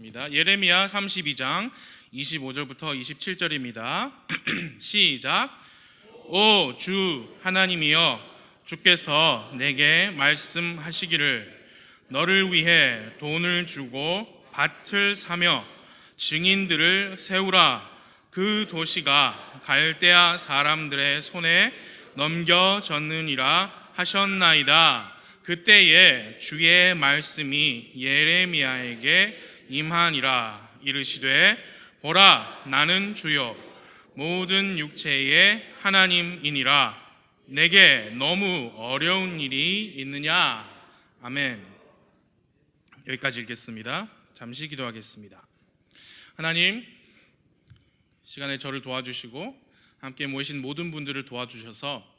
예레미야 32장 25절부터 27절입니다. 시작. 오 주 하나님이여, 주께서 내게 말씀하시기를 너를 위해 돈을 주고 밭을 사며 증인들을 세우라. 그 도시가 갈대아 사람들의 손에 넘겨졌느니라 하셨나이다. 그때에 주의 말씀이 예레미야에게 임하니라. 이르시되 보라, 나는 주요 모든 육체의 하나님이니라. 내게 너무 어려운 일이 있느냐. 아멘. 여기까지 읽겠습니다. 잠시 기도하겠습니다. 하나님, 시간에 저를 도와주시고 함께 모이신 모든 분들을 도와주셔서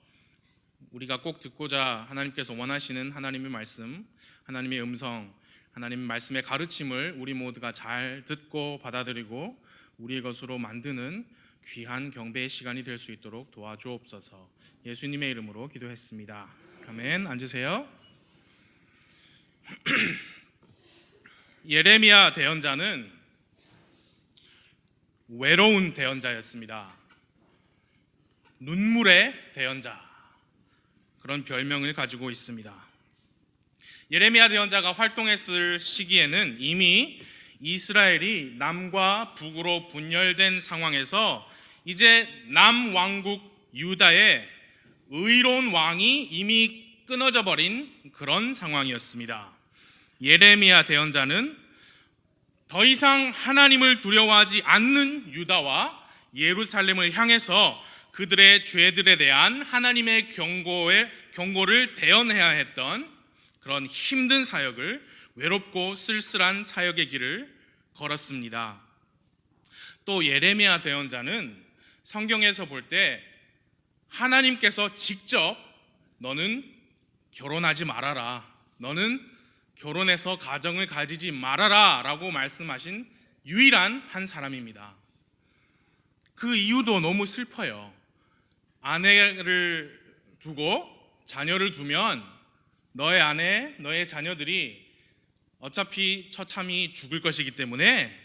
우리가 꼭 듣고자 하나님께서 원하시는 하나님의 말씀, 하나님의 음성, 하나님의 말씀의 가르침을 우리 모두가 잘 듣고 받아들이고 우리의 것으로 만드는 귀한 경배의 시간이 될 수 있도록 도와주옵소서. 예수님의 이름으로 기도했습니다. 아멘. 앉으세요. 예레미야 대언자는 외로운 대언자였습니다. 눈물의 대언자, 그런 별명을 가지고 있습니다. 예레미야 대언자가 활동했을 시기에는 이미 이스라엘이 남과 북으로 분열된 상황에서 이제 남왕국 유다의 의로운 왕이 이미 끊어져 버린 그런 상황이었습니다. 예레미야 대언자는 더 이상 하나님을 두려워하지 않는 유다와 예루살렘을 향해서 그들의 죄들에 대한 하나님의 경고를 대언해야 했던 그런 힘든 사역을, 외롭고 쓸쓸한 사역의 길을 걸었습니다. 또 예레미야 대언자는 성경에서 볼 때 하나님께서 직접 너는 결혼하지 말아라, 너는 결혼해서 가정을 가지지 말아라 라고 말씀하신 유일한 한 사람입니다. 그 이유도 너무 슬퍼요. 아내를 두고 자녀를 두면 너의 아내, 너의 자녀들이 어차피 처참히 죽을 것이기 때문에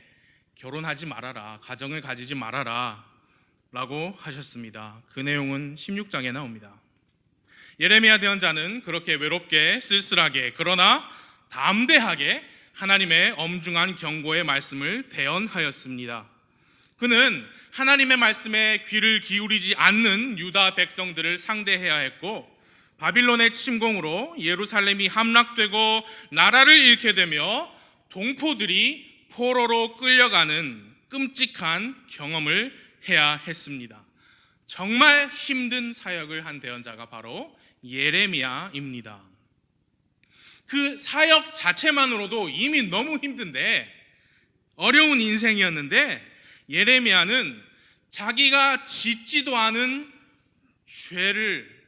결혼하지 말아라, 가정을 가지지 말아라 라고 하셨습니다. 그 내용은 16장에 나옵니다. 예레미야 대언자는 그렇게 외롭게 쓸쓸하게 그러나 담대하게 하나님의 엄중한 경고의 말씀을 대언하였습니다. 그는 하나님의 말씀에 귀를 기울이지 않는 유다 백성들을 상대해야 했고, 바빌론의 침공으로 예루살렘이 함락되고 나라를 잃게 되며 동포들이 포로로 끌려가는 끔찍한 경험을 해야 했습니다. 정말 힘든 사역을 한 대언자가 바로 예레미야입니다. 그 사역 자체만으로도 이미 너무 힘든데, 어려운 인생이었는데, 예레미야는 자기가 짓지도 않은 죄를,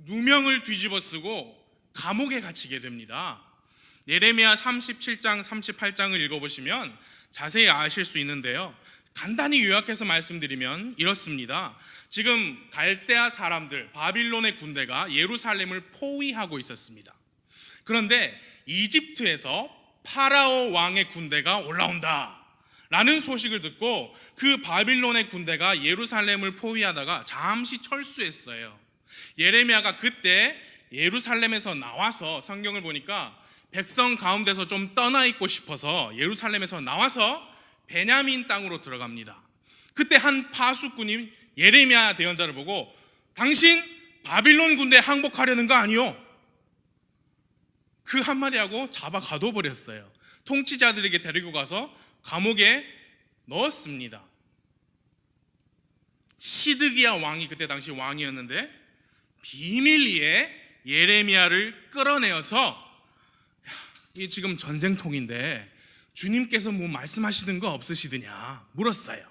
누명을 뒤집어 쓰고 감옥에 갇히게 됩니다. 예레미야 37장 38장을 읽어보시면 자세히 아실 수 있는데요, 간단히 요약해서 말씀드리면 이렇습니다. 지금 갈대아 사람들, 바빌론의 군대가 예루살렘을 포위하고 있었습니다. 그런데 이집트에서 파라오 왕의 군대가 올라온다 라는 소식을 듣고 그 바빌론의 군대가 예루살렘을 포위하다가 잠시 철수했어요. 예레미야가 그때 예루살렘에서 나와서, 성경을 보니까 백성 가운데서 좀 떠나 있고 싶어서 예루살렘에서 나와서 베냐민 땅으로 들어갑니다. 그때 한 파수꾼이 예레미야 대언자를 보고 당신 바빌론 군대에 항복하려는 거 아니요? 그 한마디 하고 잡아 가둬버렸어요. 통치자들에게 데리고 가서 감옥에 넣었습니다. 시드기야 왕이 그때 당시 왕이었는데 비밀리에 예레미야를 끌어내어서, 이 지금 전쟁통인데 주님께서 뭐 말씀하시는 거 없으시더냐 물었어요.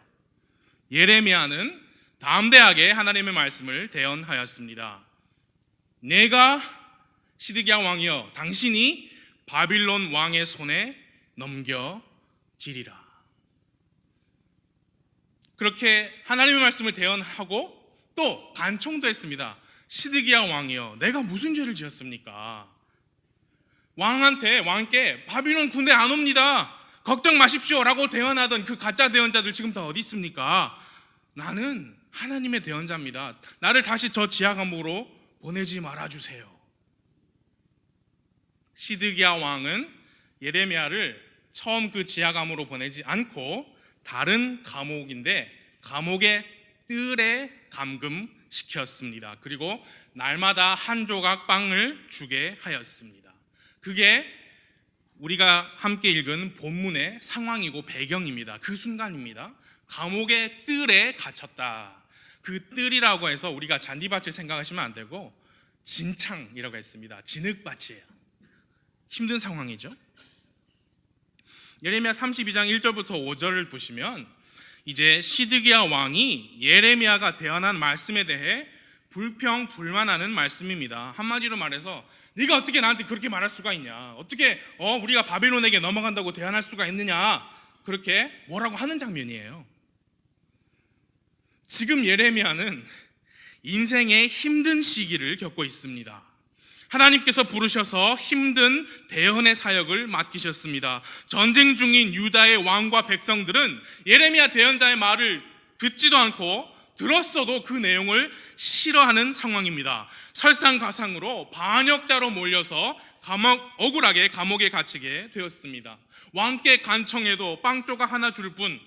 예레미야는 담대하게 하나님의 말씀을 대언하였습니다. 내가 시드기야 왕이여, 당신이 바빌론 왕의 손에 넘겨지리라. 그렇게 하나님의 말씀을 대언하고 또 간청도 했습니다. 시드기야 왕이여, 내가 무슨 죄를 지었습니까? 왕께 바빌론 군대 안 옵니다. 걱정 마십시오라고 대언하던 그 가짜 대언자들 지금 다 어디 있습니까? 나는 하나님의 대언자입니다. 나를 다시 저 지하 감옥으로 보내지 말아주세요. 시드기야 왕은 예레미야를 처음 그 지하 감옥으로 보내지 않고 다른 감옥인데 감옥의 뜰에 감금시켰습니다. 그리고 날마다 한 조각 빵을 주게 하였습니다. 그게 우리가 함께 읽은 본문의 상황이고 배경입니다. 그 순간입니다. 감옥의 뜰에 갇혔다. 그 뜰이라고 해서 우리가 잔디밭을 생각하시면 안 되고 진창이라고 했습니다. 진흙밭이에요. 힘든 상황이죠. 예레미야 32장 1절부터 5절을 보시면 이제 시드기야 왕이 예레미야가 대언한 말씀에 대해 불평 불만하는 말씀입니다. 한마디로 말해서 네가 어떻게 나한테 그렇게 말할 수가 있냐, 어떻게 우리가 바벨론에게 넘어간다고 대언할 수가 있느냐, 그렇게 뭐라고 하는 장면이에요. 지금 예레미야는 인생의 힘든 시기를 겪고 있습니다. 하나님께서 부르셔서 힘든 대언의 사역을 맡기셨습니다. 전쟁 중인 유다의 왕과 백성들은 예레미야 대언자의 말을 듣지도 않고 들었어도 그 내용을 싫어하는 상황입니다. 설상가상으로 반역자로 몰려서 억울하게 감옥에 갇히게 되었습니다. 왕께 간청해도 빵 조각 하나 줄 뿐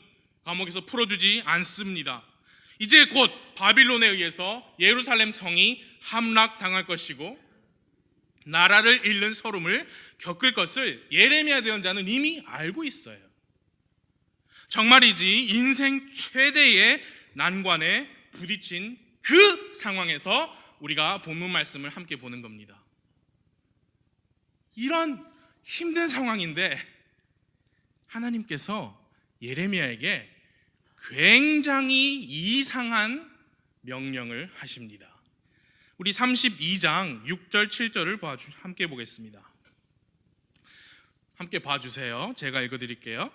감옥에서 풀어주지 않습니다. 이제 곧 바빌론에 의해서 예루살렘 성이 함락당할 것이고 나라를 잃는 서름을 겪을 것을 예레미야 대언자는 이미 알고 있어요. 정말이지 인생 최대의 난관에 부딪힌 그 상황에서 우리가 본문 말씀을 함께 보는 겁니다. 이런 힘든 상황인데 하나님께서 예레미야에게 굉장히 이상한 명령을 하십니다. 우리 32장 6절 7절을 함께 보겠습니다. 함께 봐주세요. 제가 읽어드릴게요.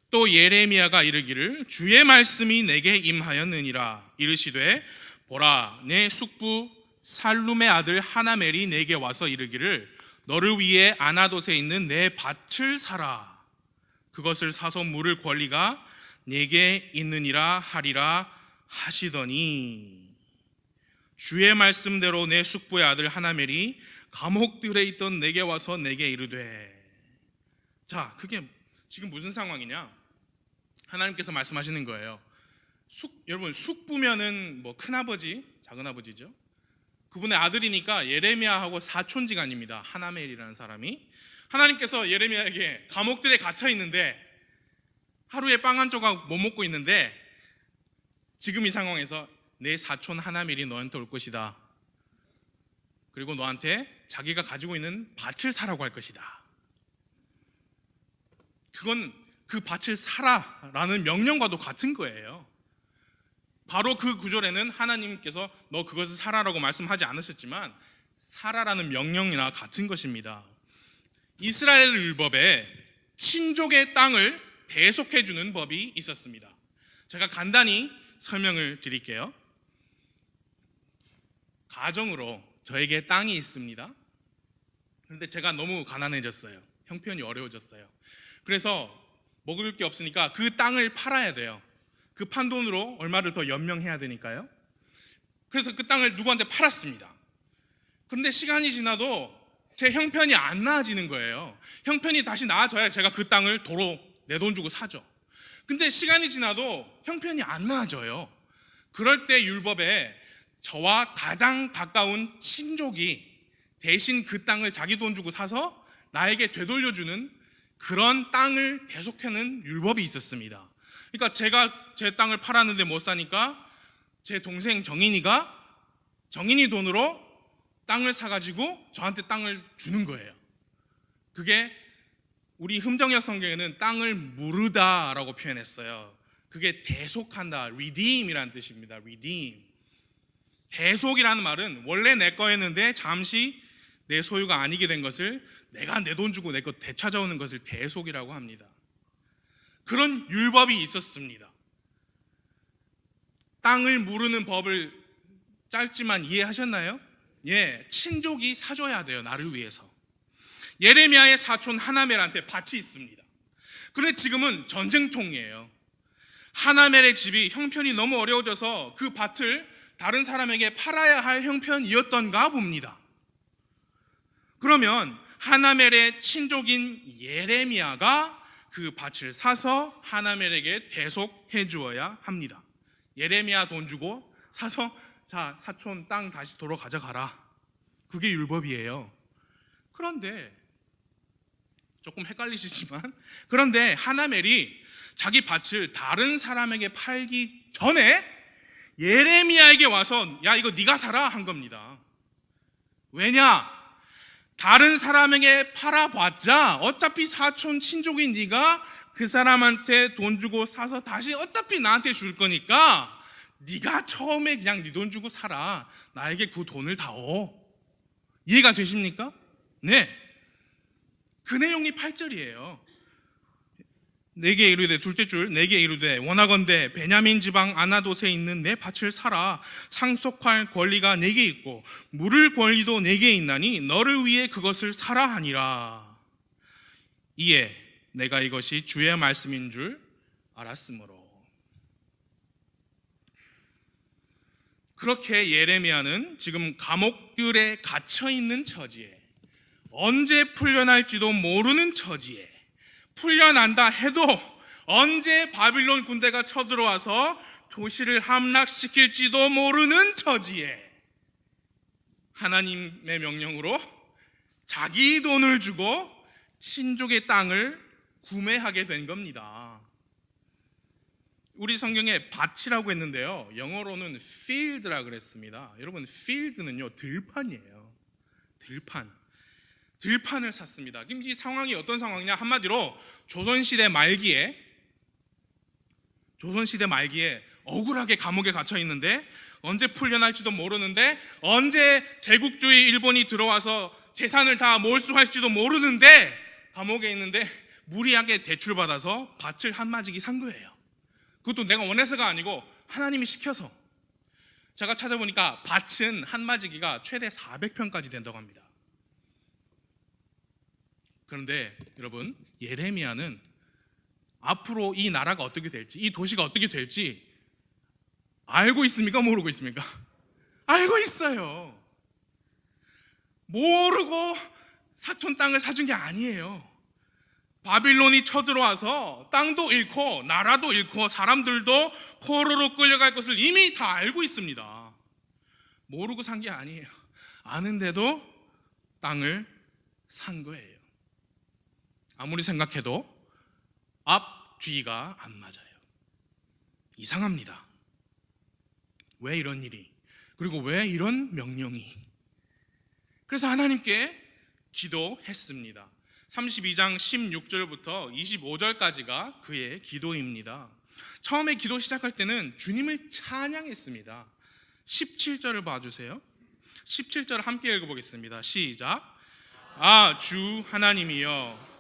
또 예레미야가 이르기를 주의 말씀이 내게 임하였느니라. 이르시되 보라, 내 숙부 살룸의 아들 하나멜이 내게 와서 이르기를 너를 위해 아나돗에 있는 내 밭을 사라. 그것을 사서 물을 권리가 내게 있느니라 하리라 하시더니 주의 말씀대로 내 숙부의 아들 하나멜이 감옥들에 있던 내게 와서 내게 이르되. 자, 그게 지금 무슨 상황이냐? 하나님께서 말씀하시는 거예요. 여러분, 숙부면은 뭐 큰아버지, 작은아버지죠. 그분의 아들이니까 예레미야하고 사촌지간입니다. 하나멜이라는 사람이. 하나님께서 예레미야에게 감옥들에 갇혀 있는데 하루에 빵 한 조각 못 먹고 있는데 지금 이 상황에서 내 사촌 하나멜이 너한테 올 것이다. 그리고 너한테 자기가 가지고 있는 밭을 사라고 할 것이다. 그건 그 밭을 사라라는 명령과도 같은 거예요. 바로 그 구절에는 하나님께서 너 그것을 사라라고 말씀하지 않으셨지만 사라라는 명령이나 같은 것입니다. 이스라엘 율법에 친족의 땅을 대속해 주는 법이 있었습니다. 제가 간단히 설명을 드릴게요. 가정으로 저에게 땅이 있습니다. 그런데 제가 너무 가난해졌어요. 형편이 어려워졌어요. 그래서 먹을 게 없으니까 그 땅을 팔아야 돼요. 그 판 돈으로 얼마를 더 연명해야 되니까요. 그래서 그 땅을 누구한테 팔았습니다. 그런데 시간이 지나도 제 형편이 안 나아지는 거예요. 형편이 다시 나아져야 제가 그 땅을 도로 내 돈 주고 사죠. 근데 시간이 지나도 형편이 안 나아져요. 그럴 때 율법에 저와 가장 가까운 친족이 대신 그 땅을 자기 돈 주고 사서 나에게 되돌려주는 그런 땅을 대속하는 율법이 있었습니다. 그러니까 제가 제 땅을 팔았는데 못 사니까 제 동생 정인이 돈으로 땅을 사가지고 저한테 땅을 주는 거예요. 그게 우리 흠정역 성경에는 땅을 무르다라고 표현했어요. 그게 대속한다, redeem이라는 뜻입니다. redeem. 대속이라는 말은 원래 내 거였는데 잠시 내 소유가 아니게 된 것을 내가 내 돈 주고 내 것 되찾아오는 것을 대속이라고 합니다. 그런 율법이 있었습니다. 땅을 무르는 법을 짧지만 이해하셨나요? 예, 친족이 사줘야 돼요. 나를 위해서. 예레미야의 사촌 하나멜한테 밭이 있습니다. 그런데 지금은 전쟁통이에요. 하나멜의 집이 형편이 너무 어려워져서 그 밭을 다른 사람에게 팔아야 할 형편이었던가 봅니다. 그러면 하나멜의 친족인 예레미야가 그 밭을 사서 하나멜에게 대속해 주어야 합니다. 예레미야 돈 주고 사서 자, 사촌 땅 다시 도로 가져가라. 그게 율법이에요. 그런데 조금 헷갈리시지만, 그런데 하나멜이 자기 밭을 다른 사람에게 팔기 전에 예레미야에게 와서 야, 이거 네가 사라 한 겁니다. 왜냐? 다른 사람에게 팔아봤자 어차피 사촌 친족인 네가 그 사람한테 돈 주고 사서 다시 어차피 나한테 줄 거니까 네가 처음에 그냥 네 돈 주고 사라. 나에게 그 돈을 다오. 이해가 되십니까? 네. 그 내용이 8절이에요. 내게 이르되, 둘째 줄, 내게 이르되 원하건대 베냐민 지방 아나돗에 있는 내 밭을 사라. 상속할 권리가 내게 있고 물을 권리도 내게 있나니 너를 위해 그것을 사라 하니라. 이에 내가 이것이 주의 말씀인 줄 알았으므로. 그렇게 예레미야는 지금 감옥들에 갇혀있는 처지에, 언제 풀려날지도 모르는 처지에, 풀려난다 해도 언제 바빌론 군대가 쳐들어와서 도시를 함락시킬지도 모르는 처지에 하나님의 명령으로 자기 돈을 주고 친족의 땅을 구매하게 된 겁니다. 우리 성경에 밭이라고 했는데요, 영어로는 field라 그랬습니다. 여러분, field는요 들판이에요. 들판을 샀습니다. 그럼 이 상황이 어떤 상황이냐? 한마디로 조선시대 말기에 억울하게 감옥에 갇혀 있는데 언제 풀려날지도 모르는데, 언제 제국주의 일본이 들어와서 재산을 다 몰수할지도 모르는데 감옥에 있는데 무리하게 대출받아서 밭을 한마지기 산 거예요. 그것도 내가 원해서가 아니고 하나님이 시켜서. 제가 찾아보니까 밭은 한마지기가 최대 400평까지 된다고 합니다. 그런데 여러분, 예레미야는 앞으로 이 나라가 어떻게 될지, 이 도시가 어떻게 될지 알고 있습니까? 모르고 있습니까? 알고 있어요. 모르고 사촌 땅을 사준 게 아니에요. 바빌론이 쳐들어와서 땅도 잃고 나라도 잃고 사람들도 포로로 끌려갈 것을 이미 다 알고 있습니다. 모르고 산 게 아니에요. 아는데도 땅을 산 거예요. 아무리 생각해도 앞, 뒤가 안 맞아요. 이상합니다. 왜 이런 일이? 그리고 왜 이런 명령이? 그래서 하나님께 기도했습니다. 32장 16절부터 25절까지가 그의 기도입니다. 처음에 기도 시작할 때는 주님을 찬양했습니다. 17절을 봐주세요. 17절 함께 읽어보겠습니다. 시작. 아, 주 하나님이여,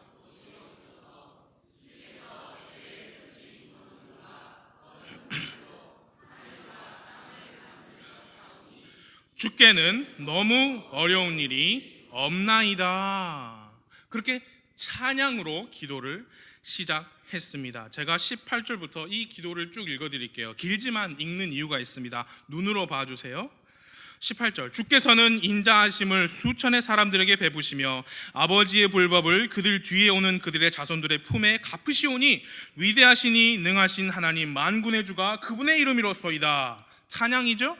주께는 너무 어려운 일이 없나이다. 그렇게 찬양으로 기도를 시작했습니다. 제가 18절부터 이 기도를 쭉 읽어드릴게요. 길지만 읽는 이유가 있습니다. 눈으로 봐주세요. 18절. 주께서는 인자하심을 수천의 사람들에게 베푸시며 아버지의 불법을 그들 뒤에 오는 그들의 자손들의 품에 갚으시오니 위대하시니 능하신 하나님 만군의 주가 그분의 이름이로소이다. 찬양이죠?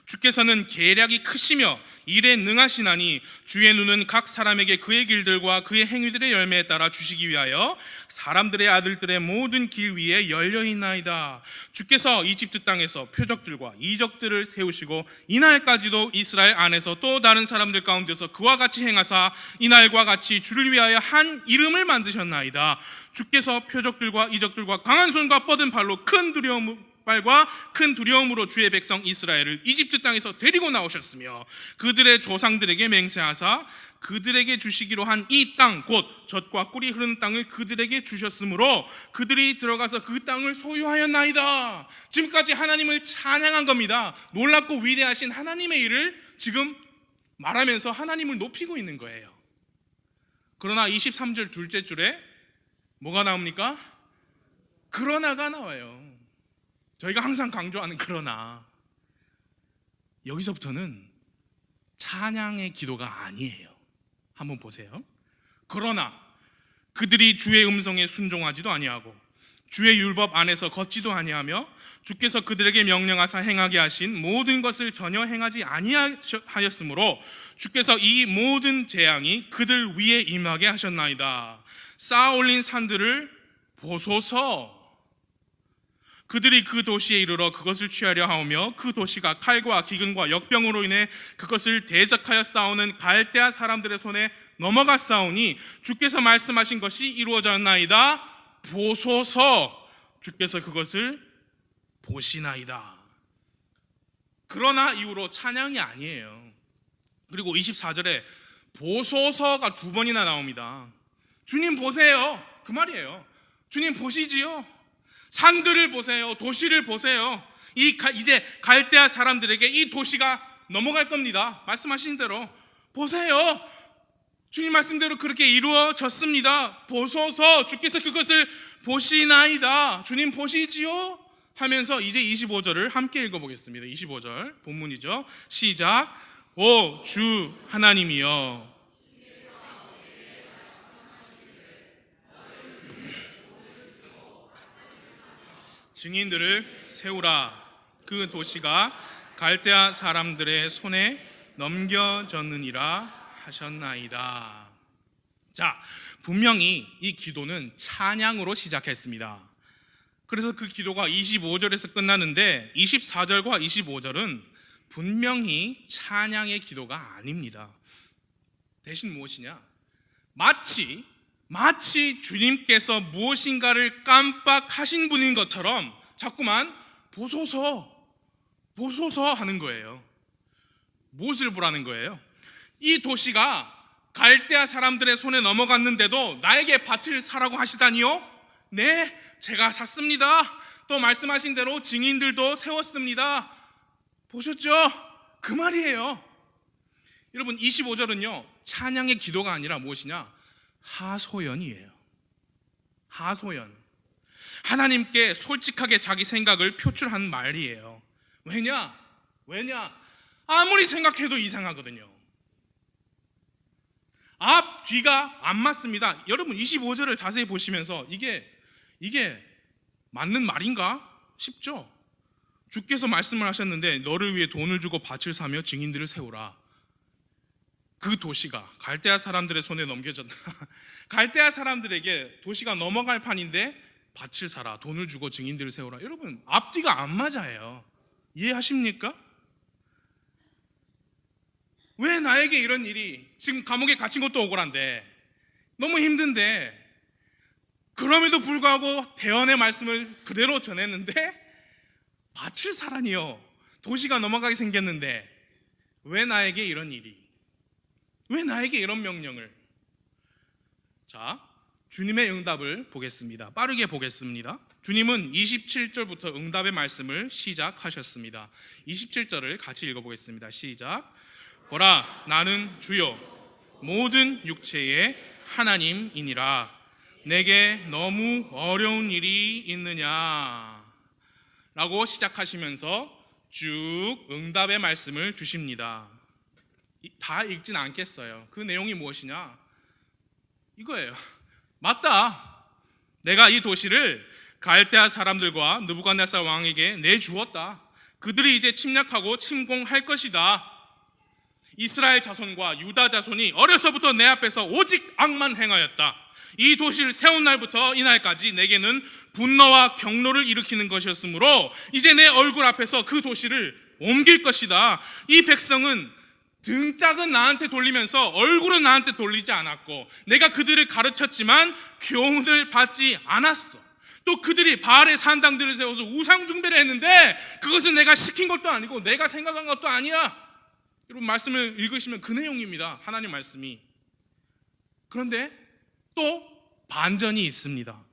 주께서는 계략이 크시며 일에 능하시나니 주의 눈은 각 사람에게 그의 길들과 그의 행위들의 열매에 따라 주시기 위하여 사람들의 아들들의 모든 길 위에 열려있나이다. 주께서 이집트 땅에서 표적들과 이적들을 세우시고 이날까지도 이스라엘 안에서 또 다른 사람들 가운데서 그와 같이 행하사 이날과 같이 주를 위하여 한 이름을 만드셨나이다. 주께서 표적들과 이적들과 강한 손과 뻗은 발로 큰 두려움으로 주의 백성 이스라엘을 이집트 땅에서 데리고 나오셨으며 그들의 조상들에게 맹세하사 그들에게 주시기로 한 이 땅 곧 젖과 꿀이 흐르는 땅을 그들에게 주셨으므로 그들이 들어가서 그 땅을 소유하였나이다. 지금까지 하나님을 찬양한 겁니다. 놀랍고 위대하신 하나님의 일을 지금 말하면서 하나님을 높이고 있는 거예요. 그러나 23절 둘째 줄에 뭐가 나옵니까? 그러나가 나와요. 저희가 항상 강조하는 그러나. 여기서부터는 찬양의 기도가 아니에요. 한번 보세요. 그러나 그들이 주의 음성에 순종하지도 아니하고 주의 율법 안에서 걷지도 아니하며 주께서 그들에게 명령하사 행하게 하신 모든 것을 전혀 행하지 아니하였으므로 주께서 이 모든 재앙이 그들 위에 임하게 하셨나이다. 쌓아 올린 산들을 보소서. 그들이 그 도시에 이르러 그것을 취하려 하오며 그 도시가 칼과 기근과 역병으로 인해 그것을 대적하여 싸우는 갈대아 사람들의 손에 넘어가 싸우니 주께서 말씀하신 것이 이루어졌나이다. 보소서. 주께서 그것을 보시나이다. 그러나 이후로 찬양이 아니에요. 그리고 24절에 보소서가 2번이나 나옵니다. 주님 보세요. 그 말이에요. 주님 보시지요. 산들을 보세요. 도시를 보세요. 이제 갈대아 사람들에게 이 도시가 넘어갈 겁니다. 말씀하신 대로 보세요. 주님 말씀대로 그렇게 이루어졌습니다. 보소서. 주께서 그것을 보시나이다. 주님 보시지요? 하면서 이제 25절을 함께 읽어보겠습니다. 25절 본문이죠. 시작. 오 주 하나님이여, 증인들을 세우라. 그 도시가 갈대아 사람들의 손에 넘겨졌느니라 하셨나이다. 자, 분명히 이 기도는 찬양으로 시작했습니다. 그래서 그 기도가 25절에서 끝나는데 24절과 25절은 분명히 찬양의 기도가 아닙니다. 대신 무엇이냐? 마치 주님께서 무엇인가를 깜빡하신 분인 것처럼 자꾸만 보소서 하는 거예요. 무엇을 보라는 거예요? 이 도시가 갈대아 사람들의 손에 넘어갔는데도 나에게 밭을 사라고 하시다니요? 네, 제가 샀습니다. 또 말씀하신 대로 증인들도 세웠습니다. 보셨죠? 그 말이에요. 여러분, 25절은요 찬양의 기도가 아니라 무엇이냐? 하소연이에요. 하소연. 하나님께 솔직하게 자기 생각을 표출한 말이에요. 왜냐? 아무리 생각해도 이상하거든요. 앞, 뒤가 안 맞습니다. 여러분 25절을 자세히 보시면서 이게 맞는 말인가 싶죠? 주께서 말씀을 하셨는데 너를 위해 돈을 주고 밭을 사며 증인들을 세우라. 그 도시가 갈대아 사람들의 손에 넘겨졌다. 갈대아 사람들에게 도시가 넘어갈 판인데 밭을 사라, 돈을 주고 증인들을 세우라. 여러분 앞뒤가 안 맞아요. 이해하십니까? 왜 나에게 이런 일이, 지금 감옥에 갇힌 것도 억울한데 너무 힘든데 그럼에도 불구하고 대언의 말씀을 그대로 전했는데 밭을 사라니요, 도시가 넘어가게 생겼는데 왜 나에게 이런 일이, 왜 나에게 이런 명령을? 자, 주님의 응답을 보겠습니다. 빠르게 보겠습니다. 주님은 27절부터 응답의 말씀을 시작하셨습니다. 27절을 같이 읽어보겠습니다. 시작. 보라, 나는 주요 모든 육체의 하나님이니라. 내게 너무 어려운 일이 있느냐? 라고 시작하시면서 쭉 응답의 말씀을 주십니다. 다 읽진 않겠어요. 그 내용이 무엇이냐? 이거예요. 맞다. 내가 이 도시를 갈대아 사람들과 느부갓네살 왕에게 내주었다. 그들이 이제 침략하고 침공할 것이다. 이스라엘 자손과 유다 자손이 어려서부터 내 앞에서 오직 악만 행하였다. 이 도시를 세운 날부터 이날까지 내게는 분노와 경노를 일으키는 것이었으므로 이제 내 얼굴 앞에서 그 도시를 옮길 것이다. 이 백성은 등짝은 나한테 돌리면서 얼굴은 나한테 돌리지 않았고, 내가 그들을 가르쳤지만 교훈을 받지 않았어. 또 그들이 바알의 산당들을 세워서 우상 숭배를 했는데 그것은 내가 시킨 것도 아니고 내가 생각한 것도 아니야. 여러분 말씀을 읽으시면 그 내용입니다. 하나님 말씀이. 그런데 또 반전이 있습니다.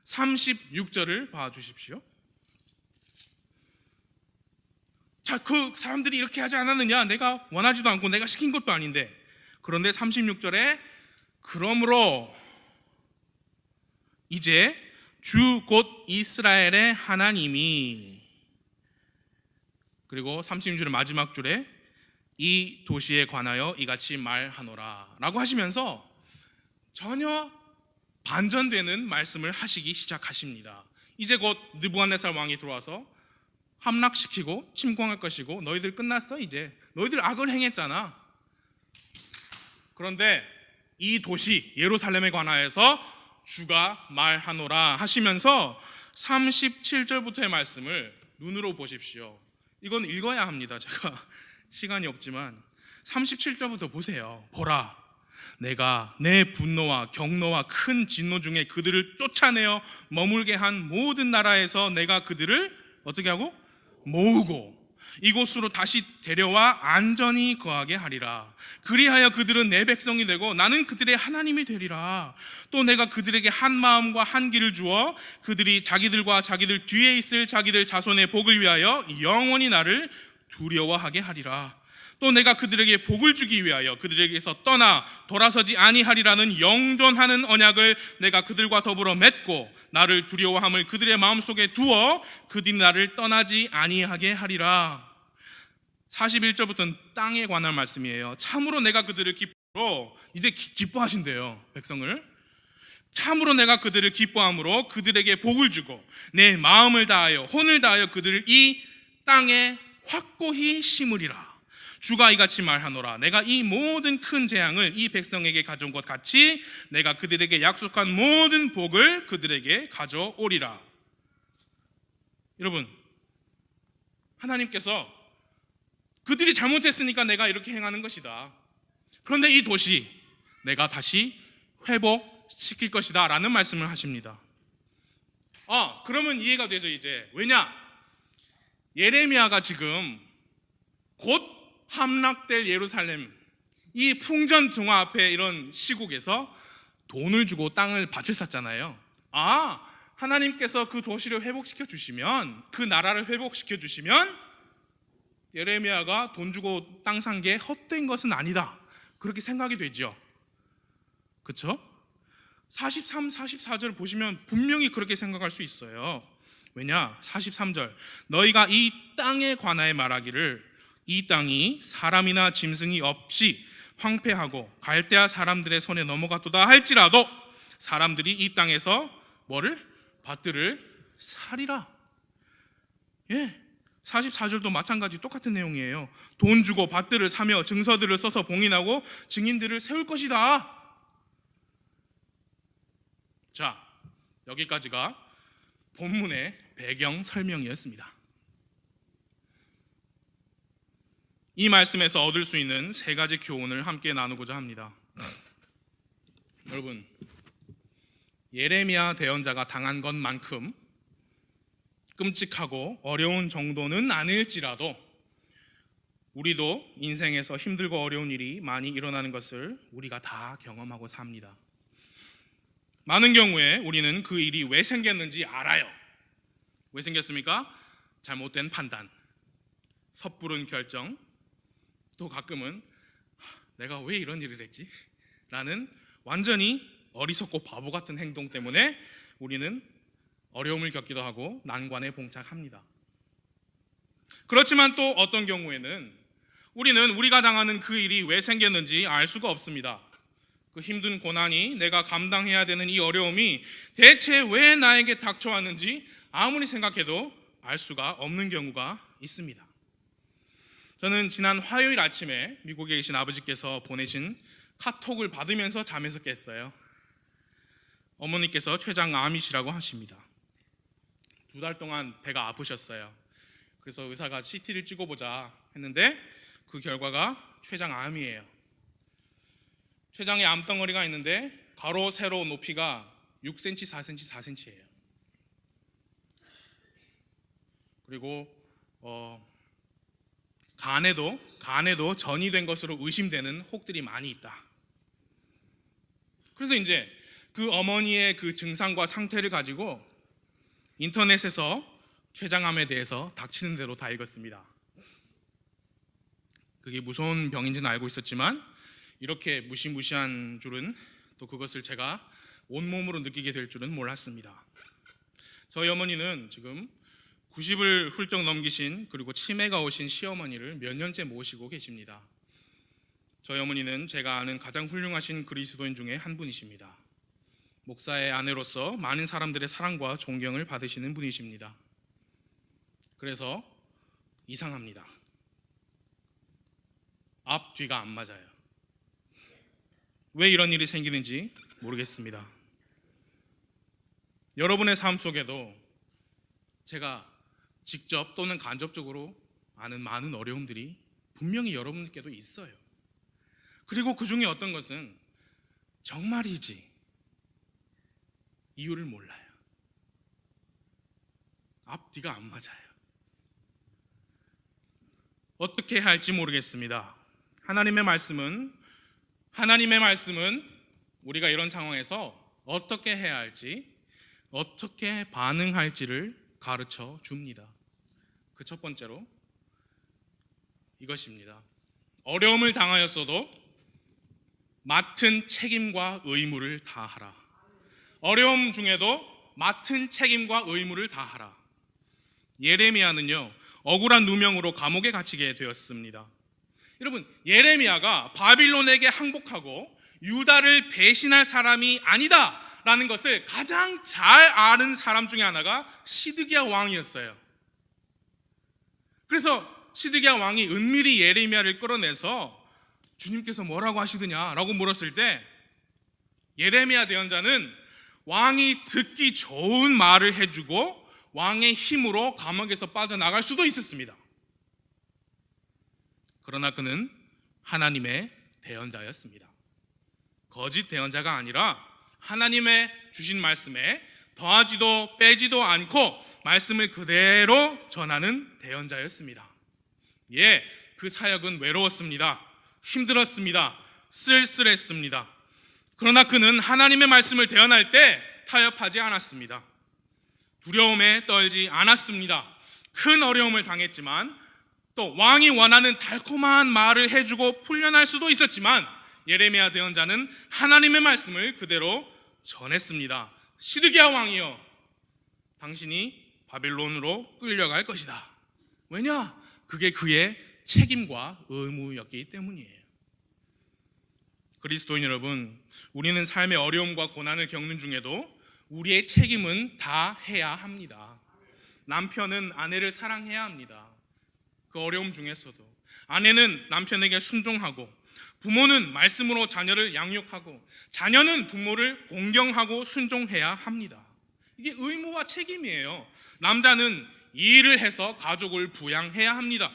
36절을 봐주십시오. 자, 그 사람들이 이렇게 하지 않았느냐? 내가 원하지도 않고 내가 시킨 것도 아닌데. 그런데 36절에 그러므로 이제 주 곧 이스라엘의 하나님이, 그리고 36절의 마지막 줄에 이 도시에 관하여 이같이 말하노라 라고 하시면서 전혀 반전되는 말씀을 하시기 시작하십니다. 이제 곧 느부갓네살 왕이 들어와서 함락시키고 침공할 것이고 너희들 끝났어. 이제 너희들 악을 행했잖아. 그런데 이 도시 예루살렘에 관하여서 주가 말하노라 하시면서 37절부터의 말씀을 눈으로 보십시오. 이건 읽어야 합니다. 제가 시간이 없지만 37절부터 보세요. 보라, 내가 내 분노와 경노와 큰 진노 중에 그들을 쫓아내어 머물게 한 모든 나라에서 내가 그들을 어떻게 하고? 모으고 이곳으로 다시 데려와 안전히 거하게 하리라. 그리하여 그들은 내 백성이 되고 나는 그들의 하나님이 되리라. 또 내가 그들에게 한 마음과 한 길을 주어 그들이 자기들과 자기들 뒤에 있을 자기들 자손의 복을 위하여 영원히 나를 두려워하게 하리라. 또 내가 그들에게 복을 주기 위하여 그들에게서 떠나 돌아서지 아니하리라는 영존하는 언약을 내가 그들과 더불어 맺고 나를 두려워함을 그들의 마음속에 두어 그들이 나를 떠나지 아니하게 하리라. 41절부터는 땅에 관한 말씀이에요. 참으로 내가 그들을 기뻐로, 이제 기뻐하신대요. 백성을 참으로 내가 그들을 기뻐함으로 그들에게 복을 주고 내 마음을 다하여 혼을 다하여 그들을 이 땅에 확고히 심으리라. 주가 이같이 말하노라. 내가 이 모든 큰 재앙을 이 백성에게 가져온 것 같이 내가 그들에게 약속한 모든 복을 그들에게 가져오리라. 여러분, 하나님께서 그들이 잘못했으니까 내가 이렇게 행하는 것이다. 그런데 이 도시 내가 다시 회복시킬 것이다 라는 말씀을 하십니다. 그러면 이해가 되죠. 이제 왜냐? 예레미야가 지금 곧 함락될 예루살렘, 이 풍전등화 앞에 이런 시국에서 돈을 주고 땅을 밭을 샀잖아요. 하나님께서 그 도시를 회복시켜 주시면, 그 나라를 회복시켜 주시면 예레미야가 돈 주고 땅 산 게 헛된 것은 아니다, 그렇게 생각이 되죠. 그렇죠? 43, 44절 보시면 분명히 그렇게 생각할 수 있어요. 왜냐? 43절, 너희가 이 땅에 관하여 말하기를 이 땅이 사람이나 짐승이 없이 황폐하고 갈대아 사람들의 손에 넘어갔도다 할지라도 사람들이 이 땅에서 뭐를? 밭들을 사리라. 44절도 마찬가지 똑같은 내용이에요. 돈 주고 밭들을 사며 증서들을 써서 봉인하고 증인들을 세울 것이다. 자, 여기까지가 본문의 배경 설명이었습니다. 이 말씀에서 얻을 수 있는 세 가지 교훈을 함께 나누고자 합니다. 여러분, 예레미야 대언자가 당한 것만큼 끔찍하고 어려운 정도는 아닐지라도 우리도 인생에서 힘들고 어려운 일이 많이 일어나는 것을 우리가 다 경험하고 삽니다. 많은 경우에 우리는 그 일이 왜 생겼는지 알아요. 왜 생겼습니까? 잘못된 판단, 섣부른 결정, 또 가끔은 내가 왜 이런 일을 했지? 라는 완전히 어리석고 바보 같은 행동 때문에 우리는 어려움을 겪기도 하고 난관에 봉착합니다. 그렇지만 또 어떤 경우에는 우리는 우리가 당하는 그 일이 왜 생겼는지 알 수가 없습니다. 그 힘든 고난이, 내가 감당해야 되는 이 어려움이 대체 왜 나에게 닥쳐왔는지 아무리 생각해도 알 수가 없는 경우가 있습니다. 저는 지난 화요일 아침에 미국에 계신 아버지께서 보내신 카톡을 받으면서 잠에서 깼어요. 어머니께서 췌장암이시라고 하십니다. 2달 동안 배가 아프셨어요. 그래서 의사가 CT를 찍어보자 했는데 그 결과가 췌장암이에요. 췌장에 암덩어리가 있는데 가로 세로 높이가 6cm, 4cm, 4cm예요. 그리고 간에도 전이 된 것으로 의심되는 혹들이 많이 있다. 그래서 이제 그 어머니의 그 증상과 상태를 가지고 인터넷에서 췌장암에 대해서 닥치는 대로 다 읽었습니다. 그게 무서운 병인지는 알고 있었지만 이렇게 무시무시한 줄은 또 그것을 제가 온몸으로 느끼게 될 줄은 몰랐습니다. 저희 어머니는 지금 90을 훌쩍 넘기신, 그리고 치매가 오신 시어머니를 몇 년째 모시고 계십니다. 저희 어머니는 제가 아는 가장 훌륭하신 그리스도인 중에 한 분이십니다. 목사의 아내로서 많은 사람들의 사랑과 존경을 받으시는 분이십니다. 그래서 이상합니다. 앞, 뒤가 안 맞아요. 왜 이런 일이 생기는지 모르겠습니다. 여러분의 삶 속에도 제가 직접 또는 간접적으로 아는 많은 어려움들이 분명히 여러분께도 있어요. 그리고 그 중에 어떤 것은 정말이지 이유를 몰라요. 앞뒤가 안 맞아요. 어떻게 해야 할지 모르겠습니다. 하나님의 말씀은 우리가 이런 상황에서 어떻게 해야 할지, 어떻게 반응할지를 가르쳐 줍니다. 그 첫 번째로 이것입니다. 어려움을 당하였어도 맡은 책임과 의무를 다하라. 어려움 중에도 맡은 책임과 의무를 다하라. 예레미야는요, 억울한 누명으로 감옥에 갇히게 되었습니다. 여러분, 예레미야가 바빌론에게 항복하고 유다를 배신할 사람이 아니다 라는 것을 가장 잘 아는 사람 중에 하나가 시드기야 왕이었어요. 그래서 시드기야 왕이 은밀히 예레미야를 끌어내서 주님께서 뭐라고 하시더냐라고 물었을 때 예레미야 대언자는 왕이 듣기 좋은 말을 해주고 왕의 힘으로 감옥에서 빠져나갈 수도 있었습니다. 그러나 그는 하나님의 대언자였습니다. 거짓 대언자가 아니라 하나님의 주신 말씀에 더하지도 빼지도 않고 말씀을 그대로 전하는 대언자였습니다. 예, 그 사역은 외로웠습니다. 힘들었습니다. 쓸쓸했습니다. 그러나 그는 하나님의 말씀을 대언할 때 타협하지 않았습니다. 두려움에 떨지 않았습니다. 큰 어려움을 당했지만, 또 왕이 원하는 달콤한 말을 해주고 풀려날 수도 있었지만 예레미야 대언자는 하나님의 말씀을 그대로 전했습니다. 시드기야 왕이여, 당신이 바빌론으로 끌려갈 것이다. 왜냐? 그게 그의 책임과 의무였기 때문이에요. 그리스도인 여러분, 우리는 삶의 어려움과 고난을 겪는 중에도 우리의 책임은 다 해야 합니다. 남편은 아내를 사랑해야 합니다. 그 어려움 중에서도 아내는 남편에게 순종하고, 부모는 말씀으로 자녀를 양육하고, 자녀는 부모를 공경하고 순종해야 합니다. 이게 의무와 책임이에요. 남자는 일을 해서 가족을 부양해야 합니다.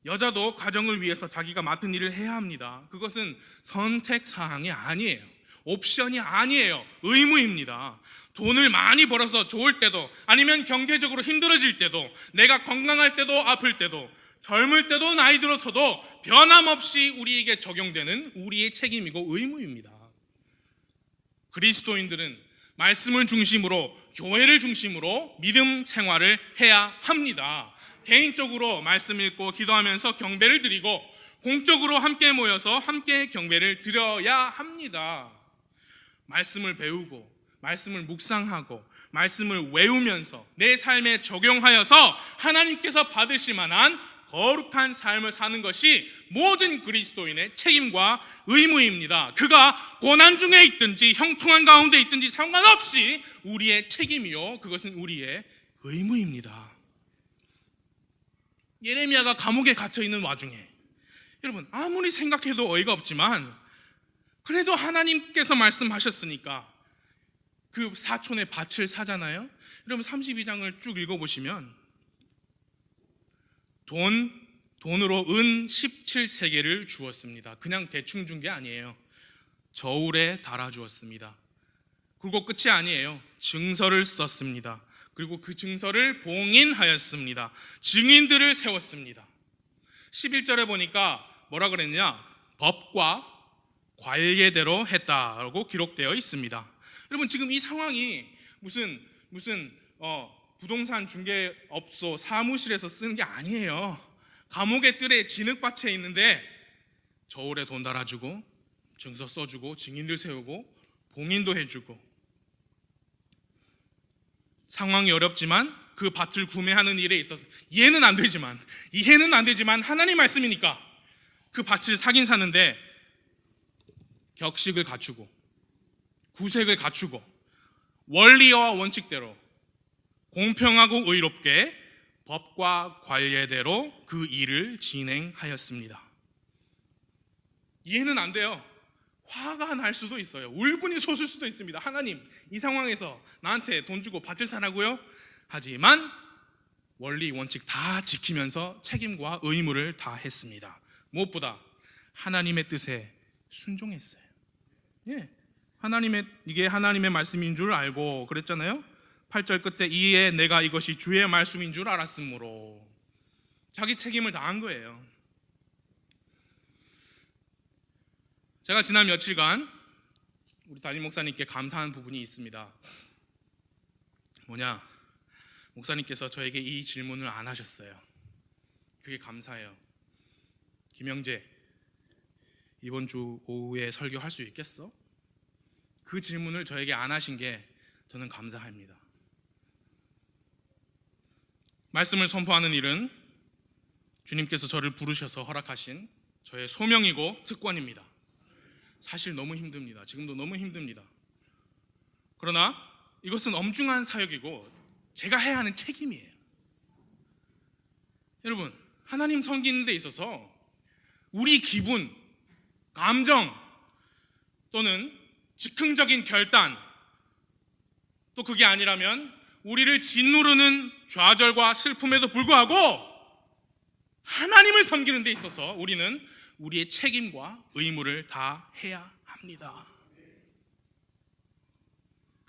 여자도 가정을 위해서 자기가 맡은 일을 해야 합니다. 그것은 선택사항이 아니에요. 옵션이 아니에요. 의무입니다. 돈을 많이 벌어서 좋을 때도, 아니면 경제적으로 힘들어질 때도, 내가 건강할 때도 아플 때도, 젊을 때도 나이 들어서도 변함없이 우리에게 적용되는 우리의 책임이고 의무입니다. 그리스도인들은 말씀을 중심으로, 교회를 중심으로 믿음 생활을 해야 합니다. 개인적으로 말씀 읽고 기도하면서 경배를 드리고, 공적으로 함께 모여서 함께 경배를 드려야 합니다. 말씀을 배우고, 말씀을 묵상하고, 말씀을 외우면서 내 삶에 적용하여서 하나님께서 받으실 만한 거룩한 삶을 사는 것이 모든 그리스도인의 책임과 의무입니다. 그가 고난 중에 있든지 형통한 가운데 있든지 상관없이 우리의 책임이요, 그것은 우리의 의무입니다. 예레미야가 감옥에 갇혀 있는 와중에, 여러분 아무리 생각해도 어이가 없지만 그래도 하나님께서 말씀하셨으니까 그 사촌의 밭을 사잖아요. 여러분 32장을 쭉 읽어보시면 돈으로 은 17세겔을 주었습니다. 그냥 대충 준 게 아니에요. 저울에 달아주었습니다. 그리고 끝이 아니에요. 증서를 썼습니다. 그리고 그 증서를 봉인하였습니다. 증인들을 세웠습니다. 11절에 보니까 뭐라 그랬냐? 법과 관례대로 했다라고 기록되어 있습니다. 여러분 지금 이 상황이 무슨 부동산 중개업소 사무실에서 쓰는 게 아니에요. 감옥의 뜰에 진흙밭에 있는데 저울에 돈 달아주고, 증서 써주고, 증인들 세우고, 봉인도 해주고, 상황이 어렵지만 그 밭을 구매하는 일에 있어서 이해는 안 되지만 하나님 말씀이니까 그 밭을 사긴 사는데 격식을 갖추고 구색을 갖추고 원리와 원칙대로 공평하고 의롭게 법과 관례대로 그 일을 진행하였습니다. 이해는 안 돼요. 화가 날 수도 있어요. 울분이 솟을 수도 있습니다. 하나님, 이 상황에서 나한테 돈 주고 밭을 사라고요? 하지만 원리 원칙 다 지키면서 책임과 의무를 다 했습니다. 무엇보다 하나님의 뜻에 순종했어요. 예, 이게 하나님의 말씀인 줄 알고 그랬잖아요. 8절 끝에 이에 내가 이것이 주의 말씀인 줄 알았으므로 자기 책임을 다한 거예요. 제가 지난 며칠간 우리 담임 목사님께 감사한 부분이 있습니다. 뭐냐? 목사님께서 저에게 이 질문을 안 하셨어요. 그게 감사해요. 김영재, 이번 주 오후에 설교할 수 있겠어? 그 질문을 저에게 안 하신 게 저는 감사합니다. 말씀을 선포하는 일은 주님께서 저를 부르셔서 허락하신 저의 소명이고 특권입니다. 사실 너무 힘듭니다. 지금도 너무 힘듭니다. 그러나 이것은 엄중한 사역이고 제가 해야 하는 책임이에요. 여러분, 하나님 섬기는 데 있어서 우리 기분, 감정 또는 즉흥적인 결단, 또 그게 아니라면 우리를 짓누르는 좌절과 슬픔에도 불구하고 하나님을 섬기는 데 있어서 우리는 우리의 책임과 의무를 다 해야 합니다.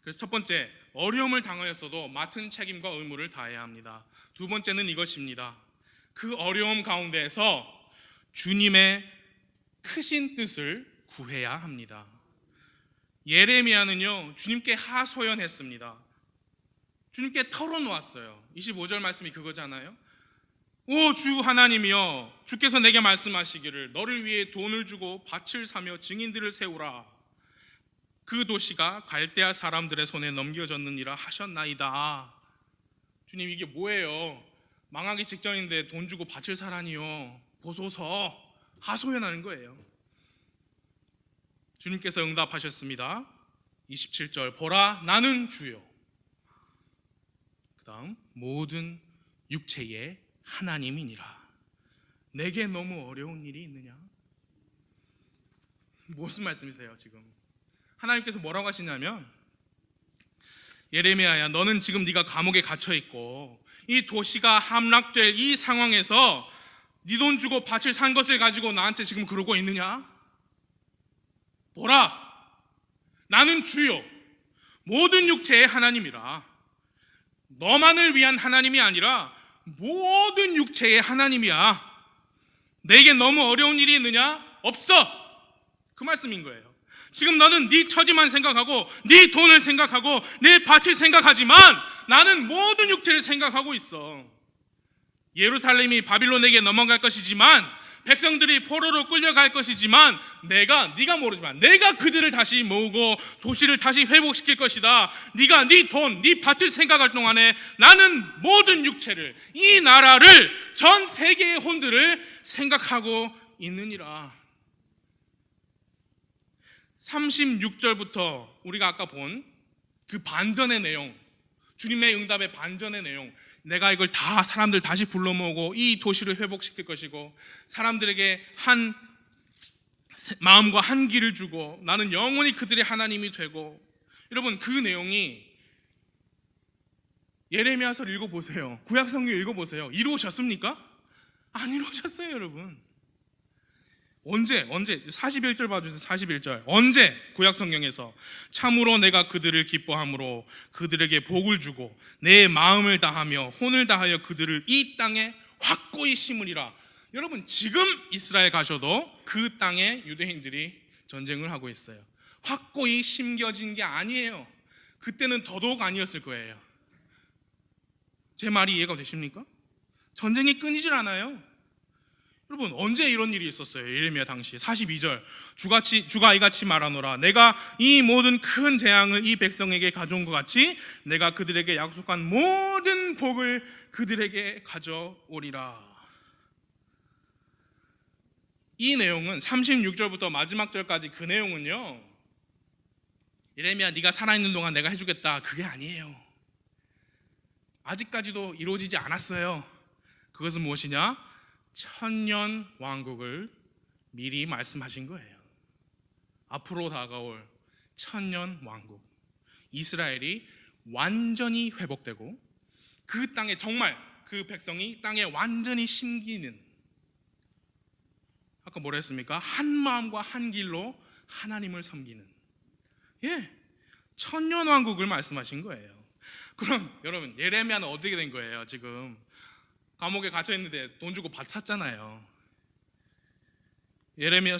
그래서 첫 번째, 어려움을 당하였어도 맡은 책임과 의무를 다해야 합니다. 두 번째는 이것입니다. 그 어려움 가운데에서 주님의 크신 뜻을 구해야 합니다. 예레미야는요, 주님께 하소연했습니다. 주님께 털어놓았어요. 25절 말씀이 그거잖아요. 오 주 하나님이여, 주께서 내게 말씀하시기를 너를 위해 돈을 주고 밭을 사며 증인들을 세우라. 그 도시가 갈대아 사람들의 손에 넘겨졌느니라 하셨나이다. 주님, 이게 뭐예요? 망하기 직전인데 돈 주고 밭을 사라니요. 보소서. 하소연하는 거예요. 주님께서 응답하셨습니다. 27절, 보라 나는 주요. 그 다음, 모든 육체의 하나님이니라. 내게 너무 어려운 일이 있느냐? 무슨 말씀이세요 지금? 하나님께서 뭐라고 하시냐면, 예레미야야, 너는 지금 네가 감옥에 갇혀 있고 이 도시가 함락될 이 상황에서 네 돈 주고 밭을 산 것을 가지고 나한테 지금 그러고 있느냐? 보라, 나는 주요 모든 육체의 하나님이라. 너만을 위한 하나님이 아니라 모든 육체의 하나님이야. 내게 너무 어려운 일이 있느냐? 없어. 그 말씀인 거예요. 지금 너는 네 처지만 생각하고 네 돈을 생각하고 내 밭을 생각하지만 나는 모든 육체를 생각하고 있어. 예루살렘이 바빌론에게 넘어갈 것이지만, 백성들이 포로로 끌려갈 것이지만, 네가 모르지만 내가 그들을 다시 모으고 도시를 다시 회복시킬 것이다. 네가 네 돈, 네 밭을 생각할 동안에 나는 모든 육체를, 이 나라를, 전 세계의 혼들을 생각하고 있느니라. 36절부터 우리가 아까 본 그 반전의 내용, 주님의 응답의 반전의 내용, 내가 이걸 다 사람들 다시 불러 모으고 이 도시를 회복시킬 것이고 사람들에게 한 마음과 한 길을 주고 나는 영원히 그들의 하나님이 되고, 여러분 그 내용이 예레미야서를 읽어보세요. 구약성경 읽어보세요. 이루어졌습니까? 안 이루어졌어요. 여러분 언제 41절 봐주세요. 41절, 언제 구약성경에서 참으로 내가 그들을 기뻐함으로 그들에게 복을 주고 내 마음을 다하며 혼을 다하여 그들을 이 땅에 확고히 심으리라. 여러분 지금 이스라엘 가셔도 그 땅에 유대인들이 전쟁을 하고 있어요. 확고히 심겨진 게 아니에요. 그때는 더더욱 아니었을 거예요. 제 말이 이해가 되십니까? 전쟁이 끊이질 않아요. 여러분, 언제 이런 일이 있었어요? 예레미야 당시 42절 주가 이같이 말하노라. 내가 이 모든 큰 재앙을 이 백성에게 가져온 것 같이 내가 그들에게 약속한 모든 복을 그들에게 가져오리라. 이 내용은 36절부터 마지막 절까지 그 내용은요, 예레미야 네가 살아있는 동안 내가 해주겠다, 그게 아니에요. 아직까지도 이루어지지 않았어요. 그것은 무엇이냐? 천년 왕국을 미리 말씀하신 거예요. 앞으로 다가올 천년 왕국, 이스라엘이 완전히 회복되고 그 땅에 정말 그 백성이 땅에 완전히 심기는, 아까 뭐라 했습니까? 한 마음과 한 길로 하나님을 섬기는, 천년 왕국을 말씀하신 거예요. 그럼 여러분, 예레미야는 어떻게 된 거예요? 지금 감옥에 갇혀 있는데 돈 주고 밭 샀잖아요. 예레미야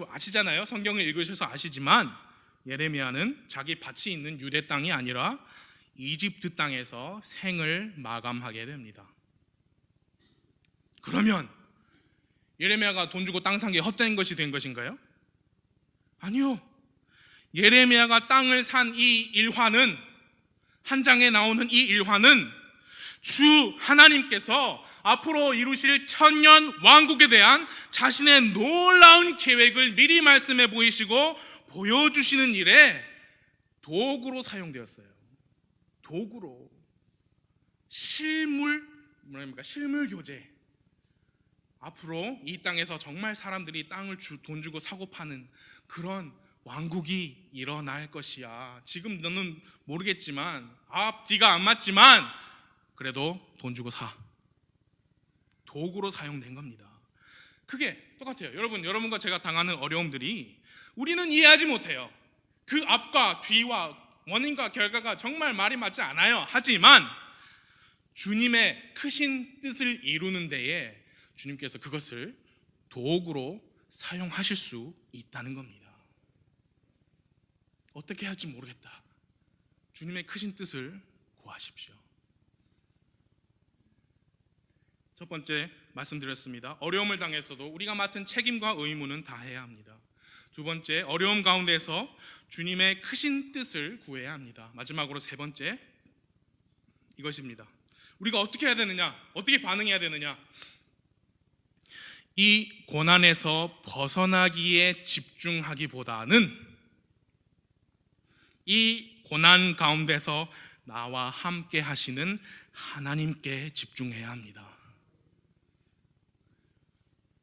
아시잖아요. 성경을 읽으셔서 아시지만 예레미야는 자기 밭이 있는 유대 땅이 아니라 이집트 땅에서 생을 마감하게 됩니다. 그러면 예레미야가 돈 주고 땅 산 게 헛된 것이 된 것인가요? 아니요. 예레미야가 땅을 산 이 일화는, 한 장에 나오는 이 일화는 주 하나님께서 앞으로 이루실 천년 왕국에 대한 자신의 놀라운 계획을 미리 말씀해 보이시고 보여주시는 일에 도구로 사용되었어요. 도구로. 실물 교제. 앞으로 이 땅에서 정말 사람들이 땅을 돈 주고 사고 파는 그런 왕국이 일어날 것이야. 지금 너는 모르겠지만, 앞뒤가 안 맞지만 그래도 돈 주고 사. 도구로 사용된 겁니다. 그게 똑같아요. 여러분과 제가 당하는 어려움들이 우리는 이해하지 못해요. 그 앞과 뒤와 원인과 결과가 정말 말이 맞지 않아요. 하지만 주님의 크신 뜻을 이루는 데에 주님께서 그것을 도구로 사용하실 수 있다는 겁니다. 어떻게 할지 모르겠다. 주님의 크신 뜻을 구하십시오. 첫 번째 말씀드렸습니다. 어려움을 당해서도 우리가 맡은 책임과 의무는 다해야 합니다. 두 번째, 어려움 가운데서 주님의 크신 뜻을 구해야 합니다. 마지막으로 세 번째, 이것입니다. 우리가 어떻게 해야 되느냐? 어떻게 반응해야 되느냐? 이 고난에서 벗어나기에 집중하기보다는 이 고난 가운데서 나와 함께 하시는 하나님께 집중해야 합니다.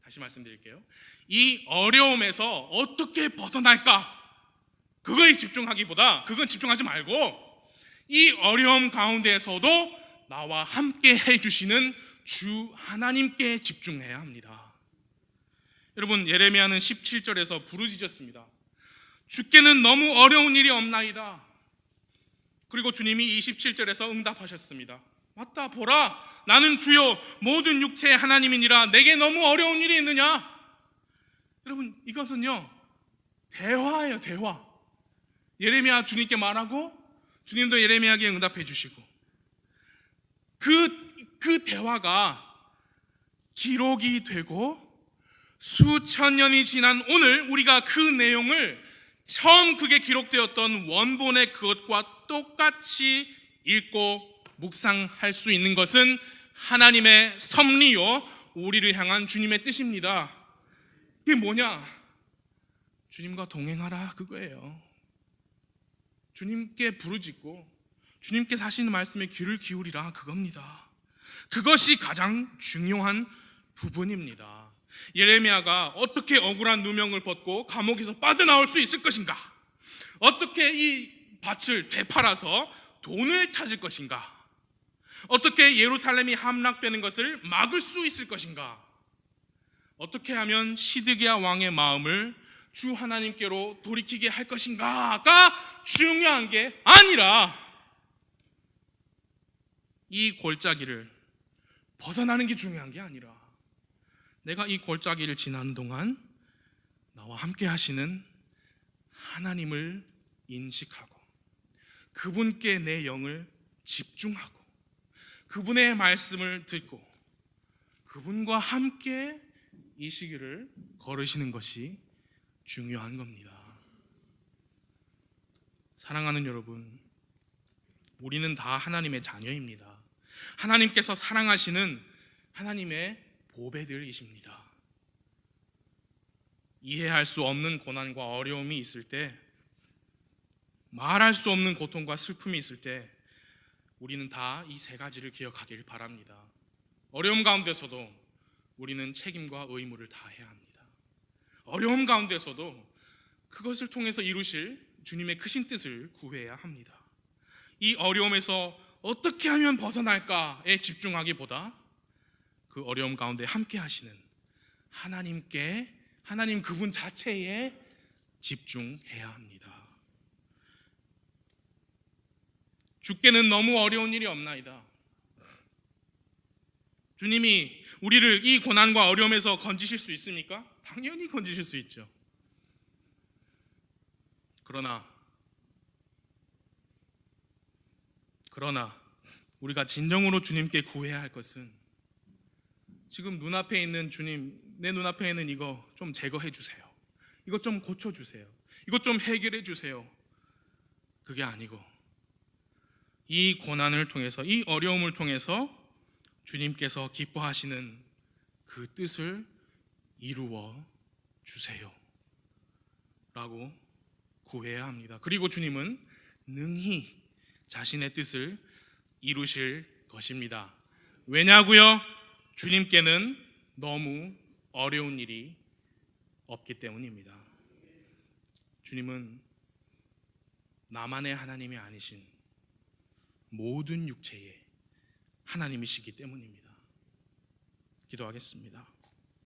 다시 말씀드릴게요. 이 어려움에서 어떻게 벗어날까? 그거에 집중하기보다, 그건 집중하지 말고 이 어려움 가운데에서도 나와 함께 해주시는 주 하나님께 집중해야 합니다. 여러분, 예레미야는 17절에서 부르짖었습니다. 주께는 너무 어려운 일이 없나이다. 그리고 주님이 27절에서 응답하셨습니다. 맞다, 보라, 나는 주요 모든 육체의 하나님이니라. 내게 너무 어려운 일이 있느냐? 여러분, 이것은요, 대화예요. 대화. 예레미야 주님께 말하고 주님도 예레미야에게 응답해 주시고, 그 대화가 기록이 되고 수천 년이 지난 오늘 우리가 그 내용을 처음 그게 기록되었던 원본의 그것과 똑같이 읽고 묵상할 수 있는 것은 하나님의 섭리요, 우리를 향한 주님의 뜻입니다. 이게 뭐냐? 주님과 동행하라, 그거예요. 주님께 부르짖고 주님께 하시는 말씀에 귀를 기울이라, 그겁니다. 그것이 가장 중요한 부분입니다. 예레미야가 어떻게 억울한 누명을 벗고 감옥에서 빠져나올 수 있을 것인가? 어떻게 이 밭을 되팔아서 돈을 찾을 것인가? 어떻게 예루살렘이 함락되는 것을 막을 수 있을 것인가? 어떻게 하면 시드기야 왕의 마음을 주 하나님께로 돌이키게 할 것인가가 중요한 게 아니라 이 골짜기를 벗어나는 게 중요한 게 아니라 내가 이 골짜기를 지나는 동안 나와 함께 하시는 하나님을 인식하고 그분께 내 영을 집중하고 그분의 말씀을 듣고 그분과 함께 이 시기를 걸으시는 것이 중요한 겁니다. 사랑하는 여러분, 우리는 다 하나님의 자녀입니다. 하나님께서 사랑하시는 하나님의 보배들이십니다. 이해할 수 없는 고난과 어려움이 있을 때, 말할 수 없는 고통과 슬픔이 있을 때 우리는 다 이 세 가지를 기억하길 바랍니다. 어려움 가운데서도 우리는 책임과 의무를 다해야 합니다. 어려움 가운데서도 그것을 통해서 이루실 주님의 크신 뜻을 구해야 합니다. 이 어려움에서 어떻게 하면 벗어날까에 집중하기보다 그 어려움 가운데 함께 하시는 하나님께, 하나님 그분 자체에 집중해야 합니다. 주께는 너무 어려운 일이 없나이다. 주님이 우리를 이 고난과 어려움에서 건지실 수 있습니까? 당연히 건지실 수 있죠. 그러나 우리가 진정으로 주님께 구해야 할 것은, 지금 눈앞에 있는 주님, 내 눈앞에 있는 이거 좀 제거해 주세요, 이것 좀 고쳐 주세요, 이것 좀 해결해 주세요, 그게 아니고 이 고난을 통해서, 이 어려움을 통해서 주님께서 기뻐하시는 그 뜻을 이루어 주세요 라고 구해야 합니다. 그리고 주님은 능히 자신의 뜻을 이루실 것입니다. 왜냐고요? 주님께는 너무 어려운 일이 없기 때문입니다. 주님은 나만의 하나님이 아니신 모든 육체의 하나님이시기 때문입니다. 기도하겠습니다.